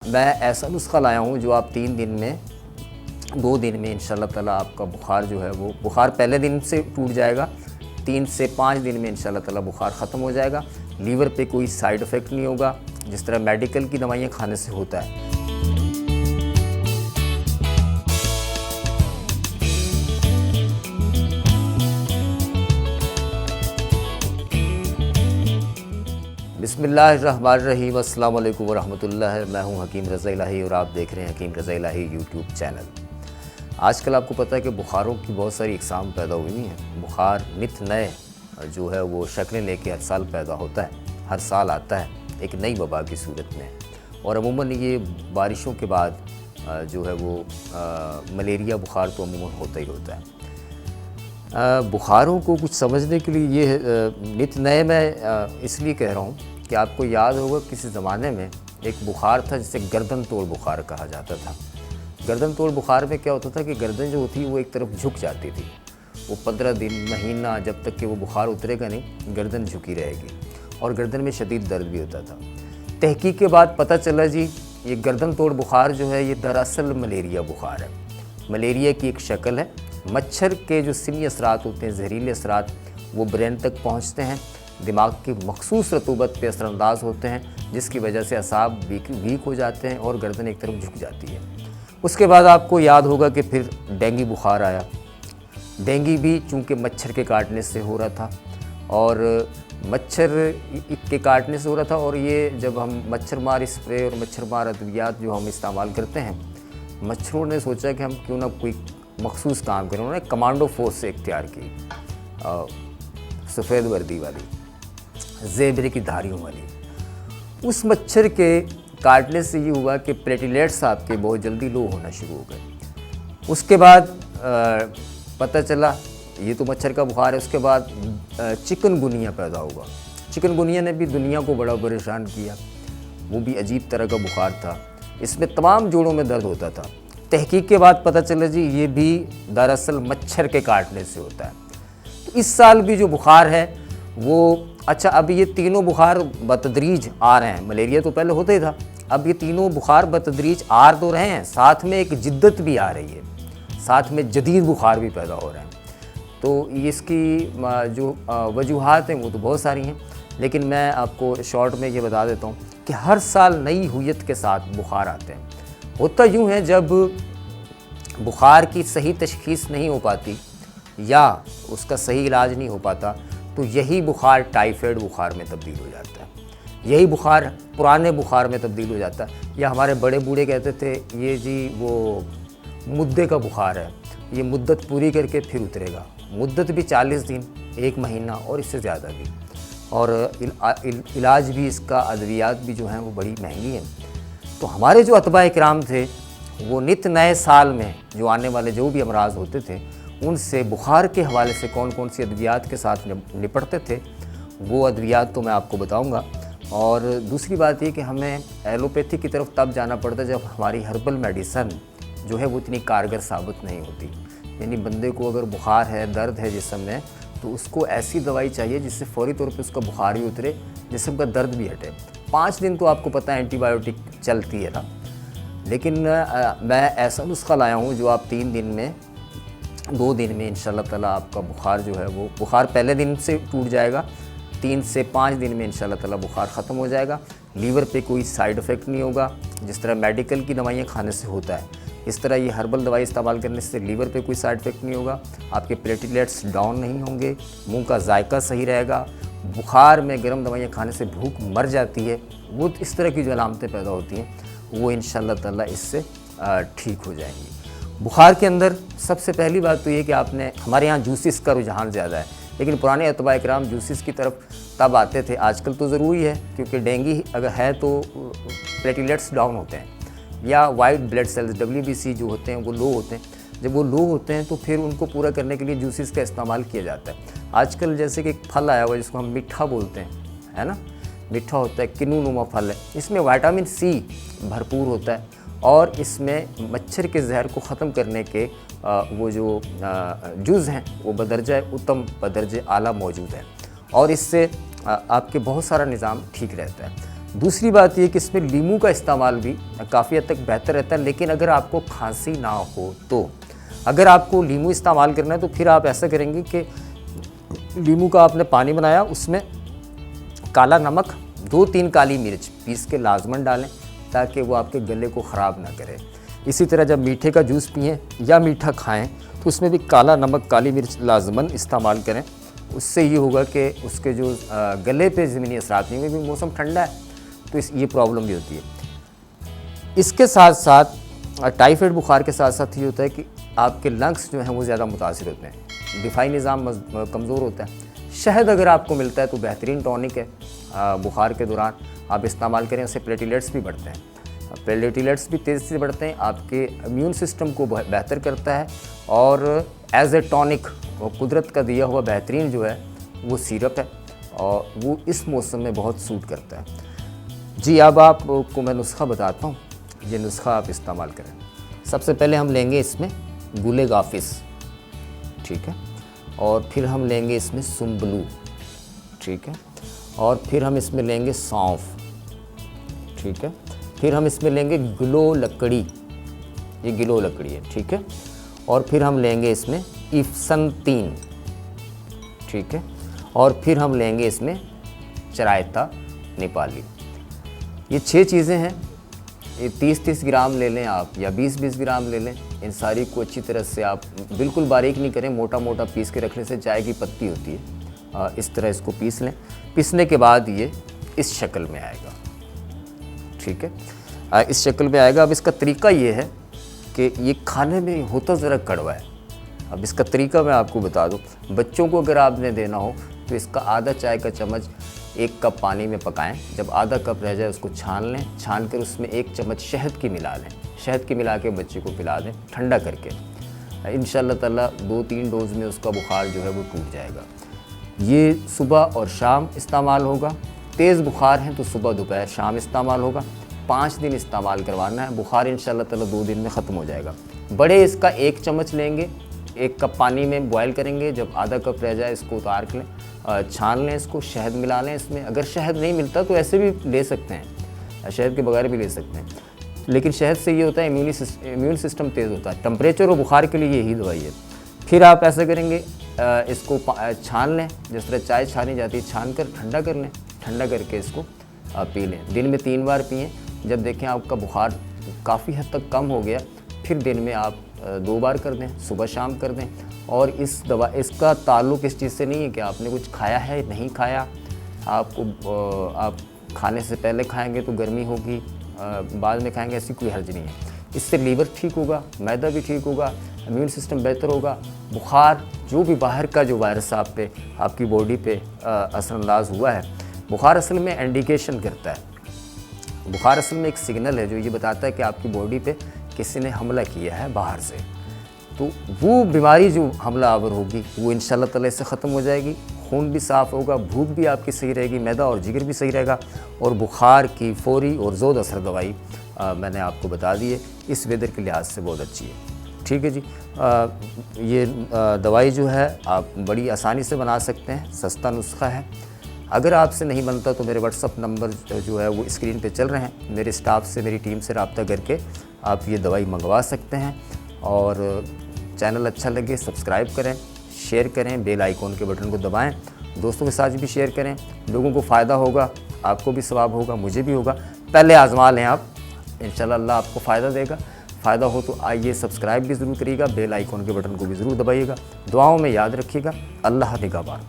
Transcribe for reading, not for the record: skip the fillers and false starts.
मैं ऐसा नुस्खा लाया हूँ जो आप 3 दिन में 2 दिन में इंशाल्लाह ताला आपका बुखार जो है वो बुखार पहले दिन से टूट जाएगा। 3 से 5 दिन में इंशाल्लाह ताला बुखार ख़त्म हो जाएगा। लीवर पे कोई साइड इफ़ेक्ट नहीं होगा जिस तरह मेडिकल की दवाइयाँ खाने से होता है। बिस्मिल्लाहिर्रहमानिर्रहीम, अस्सलाम वालेकुम वरहमतुल्लाह। मैं हूं हकीम रज़ा इलाही और आप देख रहे हैं हकीम रज़ा इलाही यूट्यूब चैनल। आजकल आपको पता है कि बुखारों की बहुत सारी इकसाम पैदा हुई हैं। बुखार नित नए जो है वो शक्लें लेके हर साल पैदा होता है, हर साल आता है एक नई वबा की सूरत में। और अमूमन ये बारिशों के बाद जो है वो मलेरिया बुखार तो अमूमन होता ही होता है। बुखारों को कुछ समझने के लिए ये नित नए मैं इसलिए कह रहा हूँ कि आपको याद होगा किसी ज़माने में एक बुखार था जिसे गर्दन तोड़ बुखार कहा जाता था। गर्दन तोड़ बुखार में क्या होता था कि गर्दन जो होती वो एक तरफ झुक जाती थी। वो 15 दिन महीना जब तक कि वो बुखार उतरेगा नहीं, गर्दन झुकी रहेगी और गर्दन में शदीद दर्द भी होता था। तहकीक के बाद पता चला जी ये गर्दन तोड़ बुखार जो है ये दरअसल मलेरिया बुखार है। मलेरिया की एक शक्ल है। मच्छर के जो सिमी असरात होते हैं, जहरीले असरात, वो ब्रेन तक पहुंचते हैं, दिमाग की मखसूस रतूबत पे असरअंदाज होते हैं, जिसकी वजह से असाब वीक हो जाते हैं और गर्दन एक तरफ झुक जाती है। उसके बाद आपको याद होगा कि फिर डेंगू बुखार आया। डेंगू भी चूँकि मच्छर के काटने से हो रहा था और मच्छर के काटने से हो रहा था। और ये जब हम मच्छर मार स्प्रे और मच्छर मार अद्वियात जो हम इस्तेमाल करते हैं, मच्छरों ने सोचा कि हम क्यों ना कोई मखसूस काम करें। उन्होंने कमांडो फोर्स से इख्तियार की, सफ़ेद वर्दी वाली, ज़ेबरे की धारियों वाली। उस मच्छर के काटने से ये हुआ कि प्लेटलेट्स आपके बहुत जल्दी लो होना शुरू हो गए। उसके बाद पता चला ये तो मच्छर का बुखार है। उसके बाद चिकनगुनिया पैदा हुआ। चिकनगुनिया ने भी दुनिया को बड़ा परेशान किया। वो भी अजीब तरह का बुखार था। इसमें तमाम जोड़ों में दर्द होता था। तहकीक के बाद पता चला जी ये भी दरअसल मच्छर के काटने से होता है। तो इस साल भी जो बुखार है वो अच्छा, अब ये तीनों बुखार बतदरीज आ रहे हैं। मलेरिया तो पहले होता ही था, अब ये तीनों बुखार बतदरीज आ तो रहे हैं, साथ में एक जिद्दत भी आ रही है, साथ में जदीद बुखार भी पैदा हो रहे हैं। तो इसकी जो वजूहात हैं वो तो बहुत सारी हैं, लेकिन मैं आपको शॉर्ट में ये बता देता हूँ कि हर साल नई हुयत के साथ बुखार आते हैं। होता यूँ है जब बुखार की सही तशख़ीस नहीं हो पाती या उसका सही इलाज नहीं हो पाता तो यही बुखार टाइफाइड बुखार में तब्दील हो जाता है, यही बुखार पुराने बुखार में तब्दील हो जाता है। या हमारे बड़े बूढ़े कहते थे ये जी वो मुद्दे का बुखार है, ये मुद्दत पूरी करके फिर उतरेगा। मुद्दत भी 40 दिन, 1 महीना और इससे ज़्यादा भी। और इलाज भी इसका अद्वियात भी जो हैं वो बड़ी महंगी हैं। तो हमारे जो अतबा इकराम थे वो नित नए साल में जो आने वाले जो भी अमराज होते थे उनसे बुखार के हवाले से कौन कौन सी अद्वियात के साथ निपटते थे, वो अद्वियात तो मैं आपको बताऊंगा। और दूसरी बात ये कि हमें एलोपैथी की तरफ तब जाना पड़ता जब हमारी हर्बल मेडिसन जो है वो इतनी कारगर साबित नहीं होती। यानी बंदे को अगर बुखार है, दर्द है जिस्म में, तो उसको ऐसी दवाई चाहिए जिससे फ़ौरी तौर पे उसका बुखार भी उतरे, जिस्म का दर्द भी हटे। 5 दिन तो आपको पता है एंटीबायोटिक चलती है ना, लेकिन मैं ऐसा नुस्खा लाया हूँ जो आप 3 दिन में 2 दिन में इंशाल्लाह ताला आपका बुखार जो है वो बुखार पहले दिन से टूट जाएगा। 3 से 5 दिन में इंशाल्लाह ताला बुखार ख़त्म हो जाएगा। लीवर पे कोई साइड इफ़ेक्ट नहीं होगा जिस तरह मेडिकल की दवाइयाँ खाने से होता है, इस तरह ये हर्बल दवाई इस्तेमाल करने से लीवर पे कोई साइड इफ़ेक्ट नहीं होगा। आपके प्लेटलेट्स डाउन नहीं होंगे, मुंह का जायका सही रहेगा। बुखार में गर्म दवाइयाँ खाने से भूख मर जाती है, वो इस तरह की जो अलामतें पैदा होती हैं वो इंशाल्लाह ताला इससे ठीक हो जाएंगी। बुखार के अंदर सबसे पहली बात तो ये कि आपने, हमारे यहाँ जूसेस का रुझान ज़्यादा है, लेकिन पुराने अतबा इकराम जूसेस की तरफ तब आते थे। आजकल तो ज़रूरी है क्योंकि डेंगू अगर है तो प्लेटलेट्स डाउन होते हैं या वाइट ब्लड सेल्स WBC जो होते हैं वो लो होते हैं। जब वो लो होते हैं तो फिर उनको पूरा करने के लिए जूसेस का इस्तेमाल किया जाता है। आजकल जैसे कि एक फल आया हुआ है जिसको हम मीठा बोलते हैं, है ना, मीठा होता है, किन्नू फल है। इसमें विटामिन C भरपूर होता है और इसमें मच्छर के जहर को ख़त्म करने के वो जो जुज़ हैं वो बदरजा उत्तम बदरजे आला मौजूद है और इससे आपके बहुत सारा निज़ाम ठीक रहता है। दूसरी बात ये कि इसमें नींबू का इस्तेमाल भी काफ़ी हद तक बेहतर रहता है, लेकिन अगर आपको खांसी ना हो तो अगर आपको नींबू इस्तेमाल करना है तो फिर आप ऐसा करेंगे कि नींबू का आपने पानी बनाया, उसमें काला नमक, 2-3 काली मिर्च पीस के लाजमन डालें ताकि वो आपके गले को ख़राब ना करे। इसी तरह जब मीठे का जूस पिएं या मीठा खाएं तो उसमें भी काला नमक, काली मिर्च लाजमन इस्तेमाल करें। उससे ये होगा कि उसके जो गले पे ज़मीनी असरात नहीं होंगे, मौसम ठंडा है तो ये प्रॉब्लम भी होती है। इसके साथ साथ टाइफाइड बुखार के साथ साथ ये होता है कि आपके लंग्स जो हैं वो ज़्यादा मुतासिर होते हैं, दिफाई निज़ाम कमज़ोर होता है। शहद अगर आपको मिलता है तो बेहतरीन टॉनिक है, बुखार के दौरान आप इस्तेमाल करें, उससे प्लेटलेट्स भी बढ़ते हैं, प्लेटलेट्स भी तेज़ी से बढ़ते हैं, आपके इम्यून सिस्टम को बेहतर करता है और एज ए टॉनिक वो कुदरत का दिया हुआ बेहतरीन जो है वो सिरप है और वो इस मौसम में बहुत सूट करता है। जी अब आपको मैं नुस्खा बताता हूँ, ये नुस्खा आप इस्तेमाल करें। सबसे पहले हम लेंगे इसमें गुले गाफिस, ठीक है, और फिर हम लेंगे इसमें सुम्बलू, ठीक है, और फिर हम इसमें लेंगे सौंफ, ठीक है, फिर हम इसमें लेंगे गिलो लकड़ी, ये गिलो लकड़ी है, ठीक है, और फिर हम लेंगे इसमें इफसन 3, ठीक है, और फिर हम लेंगे इसमें चरायता नेपाली। ये 6 चीज़ें हैं, ये 30-30 ग्राम ले लें आप या 20-20 ग्राम ले लें। इन सारी को अच्छी तरह से आप बिल्कुल बारीक नहीं करें, मोटा मोटा पीस के रखने से चाय की पत्ती होती है, इस तरह इसको पीस लें। पीसने के बाद ये इस शक्ल में आएगा, ठीक है, इस शक्ल में आएगा। अब इसका तरीका ये है कि ये खाने में होता ज़रा कड़वा है। अब इसका तरीका मैं आपको बता दूँ, बच्चों को अगर आपने देना हो तो इसका आधा चाय का चम्मच 1 कप पानी में पकाएं, जब आधा कप रह जाए उसको छान लें, छान कर उसमें 1 चम्मच शहद की मिला लें, शहद की मिला के बच्चे को पिला दें ठंडा करके। इंशाअल्लाह ताला 2-3 डोज में उसका बुखार जो है वो टूट जाएगा। ये सुबह और शाम इस्तेमाल होगा, तेज़ बुखार है तो सुबह दोपहर शाम इस्तेमाल होगा। 5 दिन इस्तेमाल करवाना है, बुखार इंशाअल्लाह ताला 2 दिन में ख़त्म हो जाएगा। बड़े इसका 1 चम्मच लेंगे, 1 कप पानी में बॉयल करेंगे, जब आधा कप रह जाए इसको उतार के लें, छान लें, इसको शहद मिला लें इसमें। अगर शहद नहीं मिलता तो ऐसे भी ले सकते हैं, शहद के बगैर भी ले सकते हैं, लेकिन शहद से ये होता है इम्यून सिस्टम तेज़ होता है। टेम्परेचर और बुखार के लिए यही दवाई है। फिर आप ऐसा करेंगे, इसको छान लें, जिस तरह चाय छानी जाती है, छान कर ठंडा कर लें, ठंडा करके इसको पी लें। दिन में 3 बार पिएँ। जब देखें आपका बुखार काफ़ी हद तक कम हो गया, फिर दिन में आप 2 बार कर दें, सुबह शाम कर दें। और इसका ताल्लुक़ इस चीज़ से नहीं है कि आपने कुछ खाया है नहीं खाया, आप खाने से पहले खाएंगे तो गर्मी होगी, बाद में खाएंगे, ऐसी कोई हर्ज नहीं है। इससे लीवर ठीक होगा, मैदा भी ठीक होगा, इम्यून सिस्टम बेहतर होगा। बुखार जो भी बाहर का जो वायरस आपकी बॉडी पे असरअंदाज हुआ है, बुखार असल में इंडिकेशन करता है। बुखार असल में एक सिग्नल है जो ये बताता है कि आपकी बॉडी पे किसी ने हमला किया है बाहर से। तो वो बीमारी जो हमला आवर होगी वो इंशाअल्लाह ताला इससे ख़त्म हो जाएगी, खून भी साफ़ होगा, भूख भी आपकी सही रहेगी, मैदा और जिगर भी सही रहेगा। और बुखार की फ़ौरी और ज़ोद असर दवाई मैंने आपको बता दी है, इस वेदर के लिहाज से बहुत अच्छी है। ठीक है जी, ये दवाई जो है आप बड़ी आसानी से बना सकते हैं, सस्ता नुस्खा है। अगर आपसे नहीं बनता तो मेरे व्हाट्सअप नंबर जो है वो स्क्रीन पे चल रहे हैं, मेरे स्टाफ से, मेरी टीम से रब्ता करके आप ये दवाई मंगवा सकते हैं। और चैनल अच्छा लगे सब्सक्राइब करें, शेयर करें, बेल आइकॉन के बटन को दबाएं, दोस्तों के साथ भी शेयर करें, लोगों को फ़ायदा होगा, आपको भी सवाब होगा, मुझे भी होगा। पहले आजमा लें आप, इंशाल्लाह अल्लाह आपको फ़ायदा देगा। फ़ायदा हो तो आइए सब्सक्राइब भी ज़रूर करिएगा, बेल आइकॉन के बटन को भी ज़रूर दबाइएगा। दुआओं में याद रखिएगा। अल्लाह निगहबान।